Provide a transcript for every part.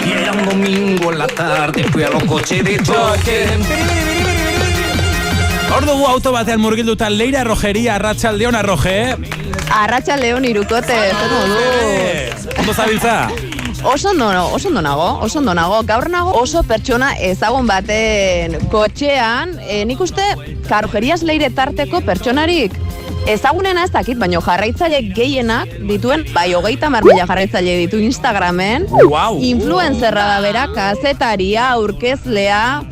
Y era un domingo en la tarde, fui a los coches de choque. Hor dugu auto batean murgilduta Leira Rogeria, Arratsaldeon Arroge. Arratsaldeon Irukote, zer modu. Ondo zabiltza? Oso ondo nago. Gaur nago oso pertsona ezagun baten kotxean, nik uste Karrojerias Leire tarteko pertsonarik ezagunena ez dakit, baina jarraitzaile gehienak dituen, bai 30.000 jarraitzaile ditu Instagramen. Wow. Influencerra da bera, kazetaria, aurkezlea.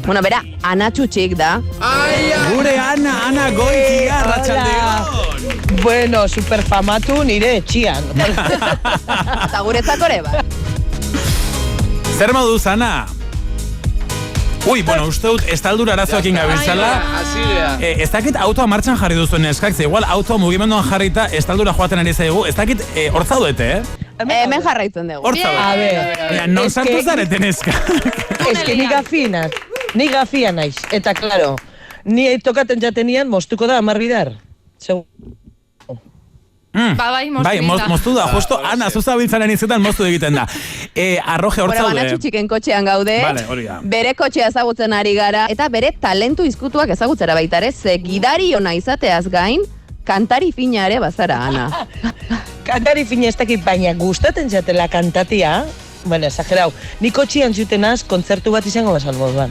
Bueno, bera, Ana Txutxik da. Gure Ana Goitia, Arratsaldeon. Bueno, superfamatu nire etxian. Eta guretzako ere, ba. Zer moduz, Ana? Ui, bueno, uste dut, estaldura arazoekin gabiltzala. Ez dakit autoa martxan jarri duzuen eskak, ze igual autoa mugimenduan jarrita estaldura joaten ari zaigu. Ez dakit, hor zaudete, Hemen jarraitzen dugu. Hor zaudete. Non sartu zareten eskak. Ez que ni gafia naiz. Eta, klaro, ni tokaten jatenian moztuko da 10 bidar. Segur. Bai, moztu da, justo Ana, zuzabiltzaren izetan moztu egiten da. Arroje hor zaude. Ana Txutxiken kotxean gaude, bere kotxea ezagutzen ari gara, eta bere talentu izkutuak ezagutzera baita ere, ze gidari ona izateaz gain, kantari fina ere bazara, Ana. Kantari fina ez dakit, baina gustaten jatela kantatia, bueno, esagerau, ni kotxean zutenaz kontzertu bat izango bazan moduan.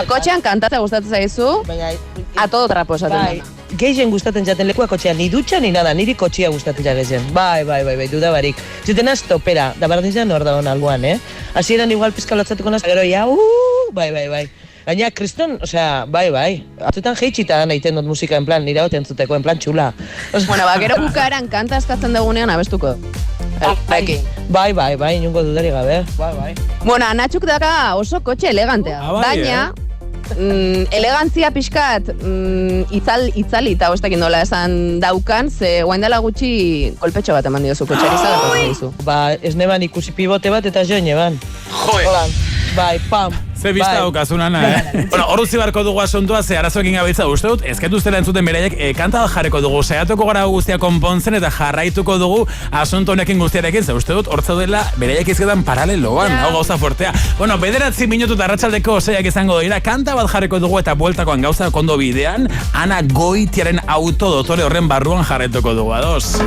Kotxean kantatzea gustatzen zaizu, a todo trapo esaten dena. Gehien gustaten jaten lekua kotxean, ni dutxa ni nada, niri kotxea gustaten jaten. Bai, dudabarik. Zutenaz topera, da bardin zan hor dagoen alboan, Hasieran igual pizkalotzatuko naz, gero ja, bai. Gaina, kriston, osea, bai. Atzutan jeitxita nahiten dut musika, en plan, nire hoten zuteko, en plan txula. Bueno, gero bukaeran kanta eskatzen dugunean abestuko. Bai, inungo dudari gabe. Bai. Bueno, Anatxuk daka oso kotxe elegantea. Baina, elegantzia pixkat itzali eta hostak indola esan daukan, ze guain dela gutxi kolpetxo bat eman diozu kotxari zagartzen dizu. Ba, ez neban ikusi pibote bat eta joan eban. Bai, pam. Ze bizta daukazun, Ana, Bueno, hor utzi barko dugu asuntua, ze arazoekin gabiltza uste dut, ezketu zela entzuten beraiek kanta bat jarriko dugu, saiatuko gara guztia konpontzen eta jarraituko dugu asunto honekin guztiarekin, ze uste dut, hor zaudela beraiek izketan paraleloan, hau gauza fortea. Bueno, 9 minutu eta arratsaldeko 6 izango dira, kanta bat jarriko dugu eta bueltakoan gauza kondo bidean, Ana Goitiaren auto dotore horren barruan jarraituko dugu, ados.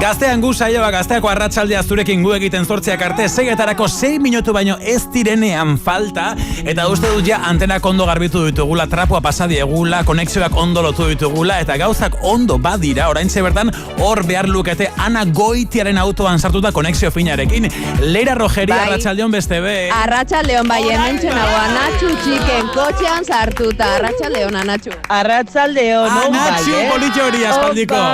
Gaztean gu saioa, gazteako arratsaldea zurekin gu egiten 8 arte, 6etarako 6 minutu baino ez direnean falta, eta uste dut ja antenak ondo garbitu ditugula, trapua pasadiegula, konexioak ondo lotu ditugula, eta gauzak ondo badira, oraintxe bertan hor behar lukete Ana Goitiaren autoan sartuta konexio finarekin. Leira Rogeria, arratsaldeon beste be. Arratsaldeon bai, hementxe nago, Anatxu txiken kotxean sartuta, arratsaldeon Anatxu. Arratsaldeon, Anatxu, politxo hori aspaldiko.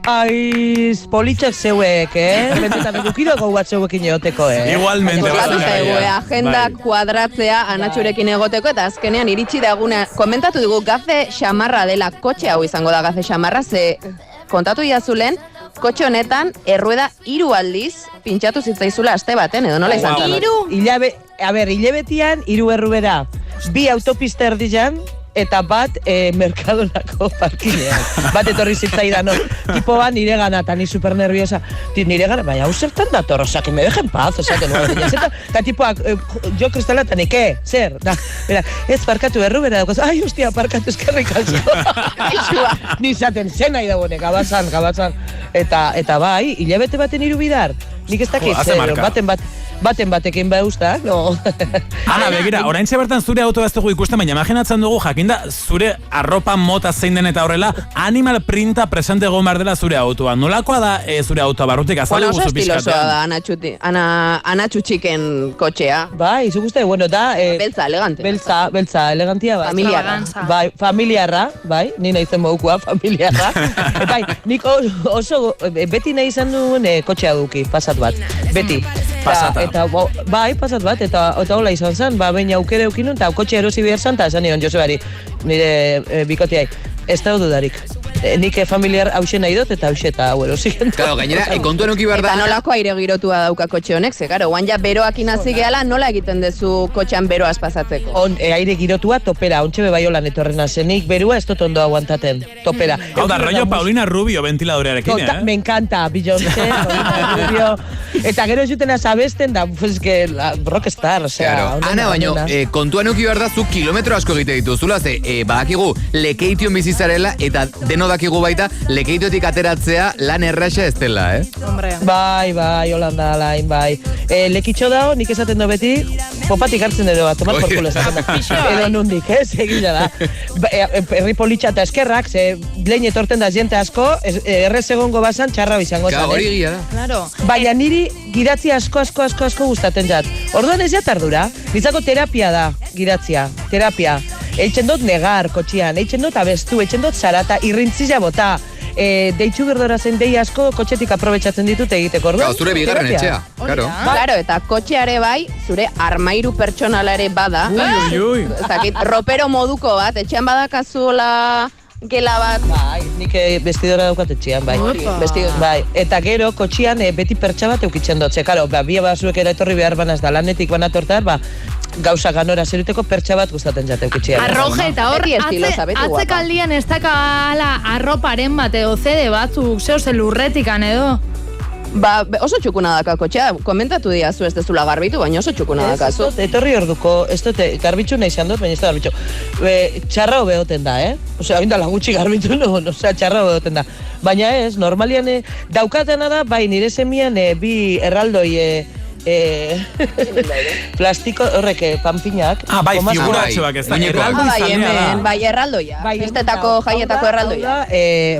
Aiz, politxak zeuek, Benetan edukidoko bat zeuekin egoteko, Igualmente. Agendak kuadratzea Anatxurekin egoteko, eta azkenean iritsi daguna, komentatu dugu gafe xamarra dela, kotxe hau izango da gafe xamarra, ze kontatu iazulen, kotxe honetan errueda 3 aldiz pintxatu zitzaizula aste baten, edo nola izan zen? 3? Hilabetian 3 errubera, 2 autopista erdizan, eta bat merkadonako parkinean. Bat etorri zitzaidan, tipo bat nire gana, eta ni super nerviosa. Nire gana, baina hau zertan dator, oza, que me dejen paz, oza, que no, eta tipoak, jo kristala, eta nike, zer? Ez parkatu errubera dagoz, ai, hostia, parkatu eskerrik asko. Ni zaten zen nahi dagoene, gabazan. Eta bai, hilabete baten 3 bidar. Nik ez dakit, baten batekin ustak, no. Ana, begira, oraintxe bertan zure auto ez dugu ikusten, baina imaginatzen dugu jakinda zure arropa mota zein den eta horrela animal printa presente egon behar dela zure autoa. Nolakoa da zure autoa barrutik azaldu guzu pixkatean? Oso estilosoa da Anatxu txiken kotxea. Bai, zuk uste, bueno, da... Beltza, elegante. Beltza, elegantia, bai. Familiarra. Bai, familiarra, bai, ni nahi zen moukua, familiarra. Bai, nik oso, beti nahi izan duen kotxea duki, pasat bat. Beti. Pasata. Bai, pasat bat, eta hola izan zen, baina aukere eukinun, eta kotxe erosi behar zan, eta esan nion Josebari, nire bikoteai, ez da dudarik. nik familiar hause nahi dut, eta hause eta hau erosiken. Claro, gainera, kontuan uki behar Eta da. nolako aire girotua dauka kotxe honek, ze garo, guan ja beroak inazi gehala, nola egiten dezu kotxean beroaz pasatzeko? Aire girotua topera, ontxe bebaiolan etorrena zenik, berua ez dut ondo aguantaten, topera. Hau da, rollo Paulina Rubio ventiladorearekin, Me encanta, Beyoncé, Paulina Rubio. Eta gero zutena zabesten da, pues que rockstar, osea. Claro. Ana, baino, kontuan uki behar da zu kilometro asko egite dituzula, ze badakigu lekeition bizizarela, eta deno dakigu baita lekeitiotik ateratzea lan erraxa ez dela, Hombre. Bai, Holanda alain, bai. Lekitxo dao, nik esaten do beti, popatik hartzen edo bat, tomar porkulo esaten da. Edo nundik, egila da. Herri politxa eta eskerrak, ze lehin etorten da jente asko, errez egongo basan txarra izango zan. Hori egia da. Claro. Baina niri gidatzi asko gustaten jat. Orduan ez jat ardura, nitzako terapia da, gidatzia, terapia. Eitzen dut negar kotxian, eitzen dut abestu, eitzen dut zarata, irrintzila bota. Deitxu berdora zen dei asko kotxetik aprobetsatzen ditut egiteko. Orduan, Zure bigarren etxea, claro. Claro, eta kotxeare bai, zure armairu pertsonala ere bada. Ui. Zakit, ropero moduko bat, etxean badakazuela gela bat. Bai, nik bestidora daukat etxean, bai. Vestidora. Bai, eta gero kotxian beti pertsa bat eukitzen dut. Ze, karo, bia bazuek era etorri behar banaz da lanetik banatortar, gauza ganora zeruteko pertsa bat gustaten jate eukitxean. Arroje eta hor, Beti estilosa, beti guapa. atzekaldian ez dakala arroparen bat edo zede batzuk, zeo lurretikan edo. Oso txukuna daka kotxea, komentatu diazu ez dezula garbitu, baina oso txukuna dakazu. Etorri orduko, ez dut, garbitzu nahi izan dut, baina ez da garbitzu. Txarra hobeoten da, Osea, oindala gutxi garbitu nuen, osea, txarra hobeoten da. Baina ez, normalian daukatena da, bai, nire semian bi erraldoi plastiko horrek panpinak. Bai, figuratxoak ez da. Bai, erraldoia. Festetako jaietako erraldoia.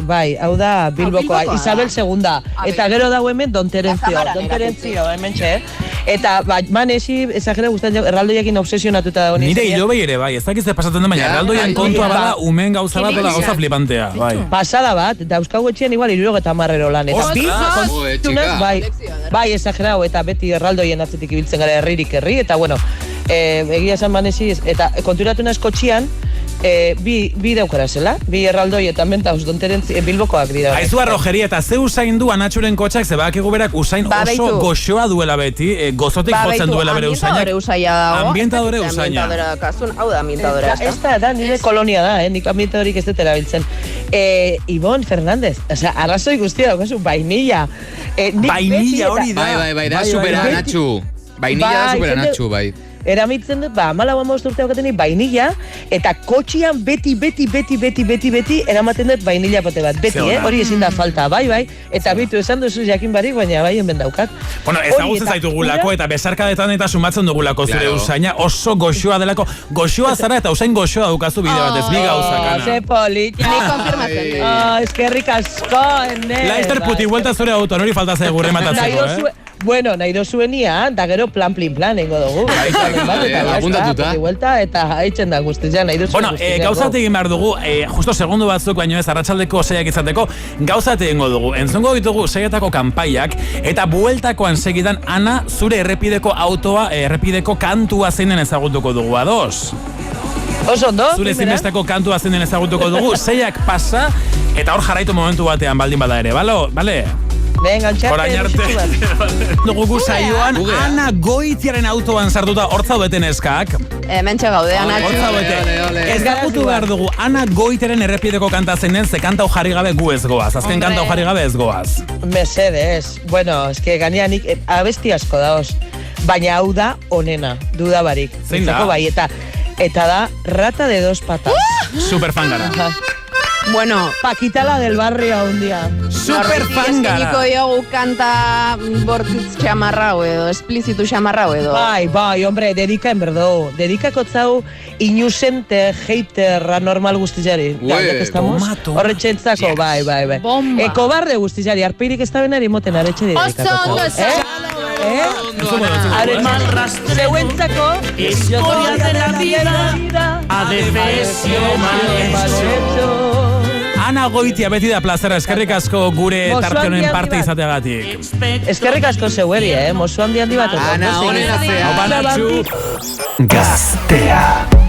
Bai, hau da Bilbokoa, Isabel II. Eta gero dago hemen Don Terentzio, hemen txe. Eta, manesi, ezagera guztan erraldoiekin obsesionatuta dago. Nire hilobei ere, bai, ez dakiz pasatzen da, baina erraldoian kontua bada, umen gauza bat, dela gauza flipantea, bai. Pasada bat, dauzkagu etxean igual 70 lan. Eta bi, bai, ezagerau, eta beti erraldoien atzetik ibiltzen gara herririk herri, eta bueno, egia esan manesi, eta konturatu naz kotxian, bi daukara zela, bi erraldoi eta mentauz donterentzi Bilbokoak dira. Aizu arrojeria eta ze usain du Anatxuren kotxak, ze badakigu berak usain oso goxoa duela beti, gozotik jotzen duela bere usainak. Ambientadore usaina. Hau da ambientadora. Ez da, nire kolonia da, nik ambientadorik ez dut erabiltzen. Ibon Fernández, arrazoi guztia daukazu, vainilla. Vainilla hori da. Bai, da superanatxu. Vainilla da superanatxu, bai. Eramitzen dut, 14 urte daukatenik vainilla, eta kotxian beti eramaten dut vainilla pote bat. Beti, hori ezin da falta, bai. Eta bitu esan duzu jakin barik, baina bai hemen daukat. Bueno, ezagutzen zaitugulako eta besarkadetan eta sumatzen dugulako zure usaina, oso goxoa delako. Goxoa zara eta usain goxoa daukazu bide batez, bi gauzak, Ana. Ze polita. Nik konfirmatzen dut. Eskerrik asko, ene. Laizter puti vuelta zure auto, nori falta zaigu rematatzeko, Bueno, nahi dozuenia, da gero plan ingo dugu. Apuntatuta. Vuelta eta haitzen da guztia, nahi dozu. Bueno, gauzat egin behar dugu, justo segundu batzuk baino ez arratsaldeko seiak izateko, gauzat egingo dugu. Entzungo ditugu seietako kanpaiak, eta bueltakoan segidan, Ana, zure errepideko autoa, errepideko kantua zeinen ezagutuko dugu, ados? Oso ondo. Zure zinbesteko kantua zeinen ezagutuko dugu, seiak pasa, eta hor jarraitu momentu batean baldin bada ere, bale? Venga, orain arte. Dugu saioan, Ana Goitiaren autoan sartuta hortza dueten eskak. Mentxe gaude, Anatxu. Hortza duete. Ez gagutu behar dugu, Ana Goitiaren errepideko kanta zeinen, ze kanta jarri gabe gu ez goaz. Azken kanta jarri gabe ez goaz. Mesedez. Bueno, es que ganeanik abesti asko daoz. Baina hau da onena, duda barik. Zein da? Bai, eta da Rata de dos patas. Superfan gara. Bueno, Paquita la del barrio un día. Superfan gara. Eskeniko diogu kanta bortitz xamarrau edo, esplizitu xamarrau edo. Bai, hombre, dedika en berdo. Dedikako zau inusente, hater, anormal guztizari. Ya que estamos. Horretxentzako, bai. Bomba. Kobarde guztizari, arpeirik ez da benari moten aretxe dedikako. Oso ondo Zeuentzako Historia de la vida adefesio malhecho. Ana Goitia beti da plazera, eskerrik asko gure tarte honen parte izateagatik. Eskerrik asko zeueri, mozu handi bat. Ana, honen azea. Opa, Natxu. Gaztea.